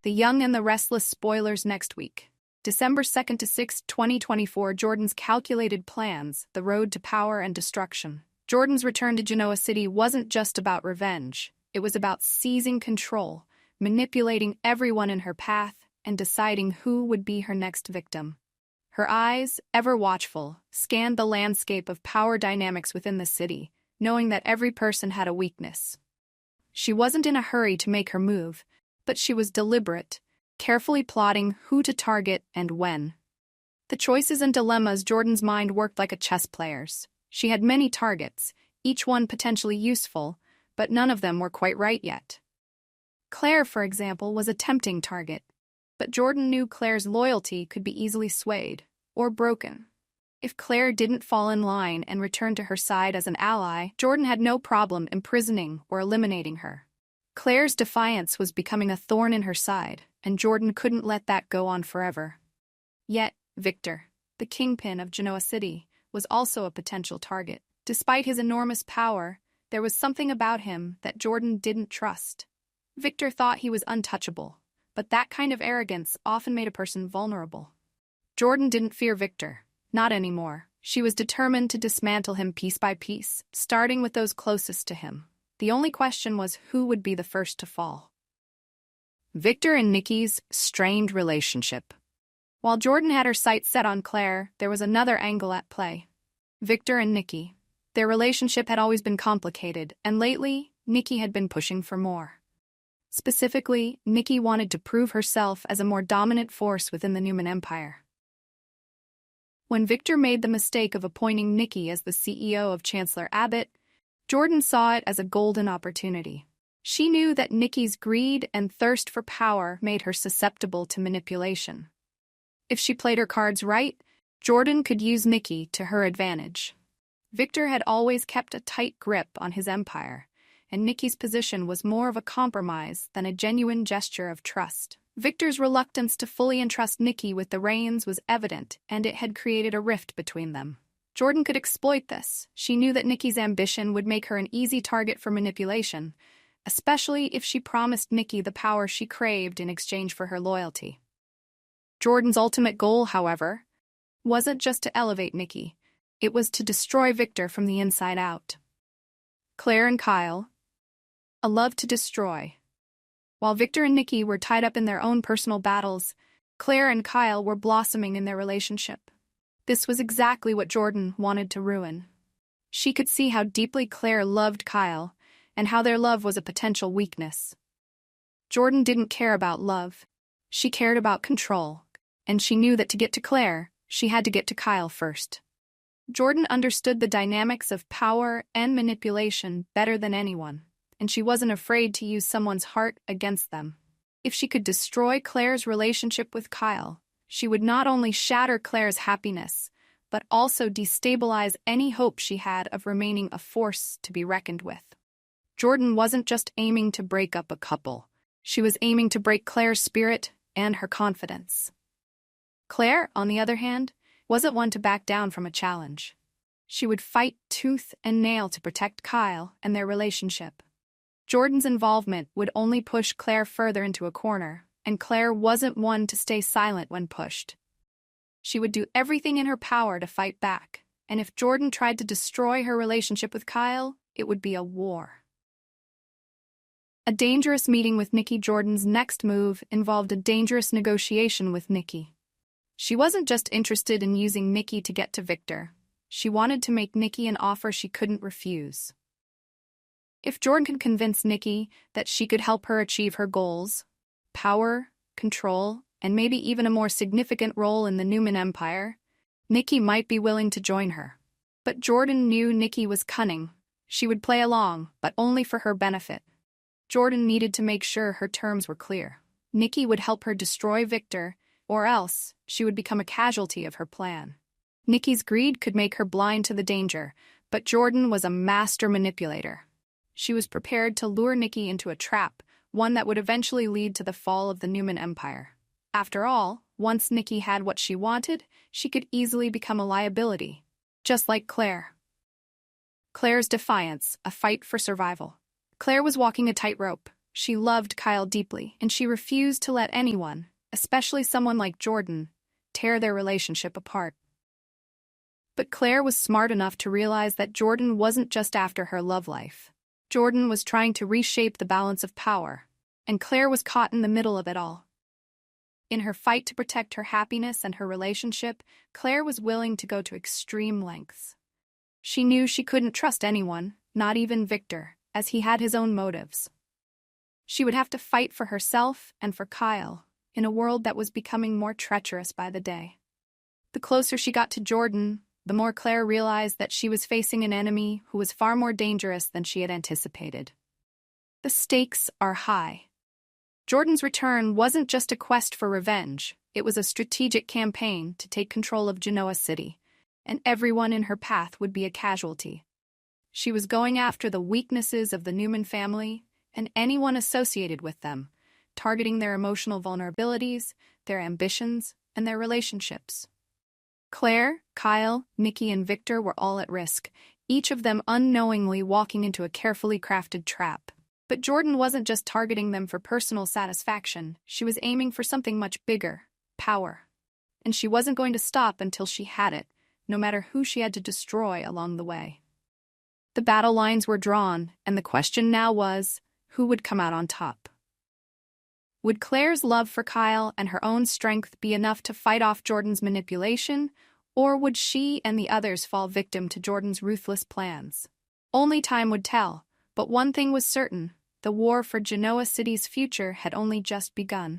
The Young and the Restless spoilers next week. December 2nd to 6th, 2024, Jordan's calculated plans, the road to power and destruction. Jordan's return to Genoa City wasn't just about revenge. It was about seizing control, manipulating everyone in her path, and deciding who would be her next victim. Her eyes, ever watchful, scanned the landscape of power dynamics within the city, knowing that every person had a weakness. She wasn't in a hurry to make her move, but she was deliberate, carefully plotting who to target and when. The choices and dilemmas Jordan's mind worked like a chess player's. She had many targets, each one potentially useful, but none of them were quite right yet. Claire, for example, was a tempting target, but Jordan knew Claire's loyalty could be easily swayed or broken. If Claire didn't fall in line and return to her side as an ally, Jordan had no problem imprisoning or eliminating her. Claire's defiance was becoming a thorn in her side, and Jordan couldn't let that go on forever. Yet, Victor, the kingpin of Genoa City, was also a potential target. Despite his enormous power, there was something about him that Jordan didn't trust. Victor thought he was untouchable, but that kind of arrogance often made a person vulnerable. Jordan didn't fear Victor, not anymore. She was determined to dismantle him piece by piece, starting with those closest to him. The only question was who would be the first to fall. Victor and Nikki's strained relationship. While Jordan had her sights set on Claire, there was another angle at play. Victor and Nikki. Their relationship had always been complicated, and lately, Nikki had been pushing for more. Specifically, Nikki wanted to prove herself as a more dominant force within the Newman Empire. When Victor made the mistake of appointing Nikki as the CEO of Chancellor Abbott, Jordan saw it as a golden opportunity. She knew that Nikki's greed and thirst for power made her susceptible to manipulation. If she played her cards right, Jordan could use Nikki to her advantage. Victor had always kept a tight grip on his empire, and Nikki's position was more of a compromise than a genuine gesture of trust. Victor's reluctance to fully entrust Nikki with the reins was evident, and it had created a rift between them. Jordan could exploit this. She knew that Nikki's ambition would make her an easy target for manipulation, especially if she promised Nikki the power she craved in exchange for her loyalty. Jordan's ultimate goal, however, wasn't just to elevate Nikki. It was to destroy Victor from the inside out. Claire and Kyle. A love to destroy. While Victor and Nikki were tied up in their own personal battles, Claire and Kyle were blossoming in their relationship. This was exactly what Jordan wanted to ruin. She could see how deeply Claire loved Kyle, and how their love was a potential weakness. Jordan didn't care about love. She cared about control, and she knew that to get to Claire, she had to get to Kyle first. Jordan understood the dynamics of power and manipulation better than anyone, and she wasn't afraid to use someone's heart against them. If she could destroy Claire's relationship with Kyle, she would not only shatter Claire's happiness, but also destabilize any hope she had of remaining a force to be reckoned with. Jordan wasn't just aiming to break up a couple. She was aiming to break Claire's spirit and her confidence. Claire, on the other hand, wasn't one to back down from a challenge. She would fight tooth and nail to protect Kyle and their relationship. Jordan's involvement would only push Claire further into a corner, and Claire wasn't one to stay silent when pushed. She would do everything in her power to fight back, and if Jordan tried to destroy her relationship with Kyle, it would be a war. A dangerous meeting with Nikki. Jordan's next move involved a dangerous negotiation with Nikki. She wasn't just interested in using Nikki to get to Victor. She wanted to make Nikki an offer she couldn't refuse. If Jordan could convince Nikki that she could help her achieve her goals, power, control, and maybe even a more significant role in the Newman Empire, Nikki might be willing to join her. But Jordan knew Nikki was cunning. She would play along, but only for her benefit. Jordan needed to make sure her terms were clear. Nikki would help her destroy Victor, or else she would become a casualty of her plan. Nikki's greed could make her blind to the danger, but Jordan was a master manipulator. She was prepared to lure Nikki into a trap, one that would eventually lead to the fall of the Newman Empire. After all, once Nikki had what she wanted, she could easily become a liability, just like Claire. Claire's defiance, a fight for survival. Claire was walking a tightrope. She loved Kyle deeply, and she refused to let anyone, especially someone like Jordan, tear their relationship apart. But Claire was smart enough to realize that Jordan wasn't just after her love life. Jordan was trying to reshape the balance of power, and Claire was caught in the middle of it all. In her fight to protect her happiness and her relationship, Claire was willing to go to extreme lengths. She knew she couldn't trust anyone, not even Victor, as he had his own motives. She would have to fight for herself and for Kyle, in a world that was becoming more treacherous by the day. The closer she got to Jordan, the more Claire realized that she was facing an enemy who was far more dangerous than she had anticipated. The stakes are high. Jordan's return wasn't just a quest for revenge, it was a strategic campaign to take control of Genoa City, and everyone in her path would be a casualty. She was going after the weaknesses of the Newman family and anyone associated with them, targeting their emotional vulnerabilities, their ambitions, and their relationships. Claire, Kyle, Nikki, and Victor were all at risk, each of them unknowingly walking into a carefully crafted trap. But Jordan wasn't just targeting them for personal satisfaction, she was aiming for something much bigger: power. And she wasn't going to stop until she had it, no matter who she had to destroy along the way. The battle lines were drawn, and the question now was, who would come out on top? Would Claire's love for Kyle and her own strength be enough to fight off Jordan's manipulation, or would she and the others fall victim to Jordan's ruthless plans? Only time would tell, but one thing was certain: the war for Genoa City's future had only just begun.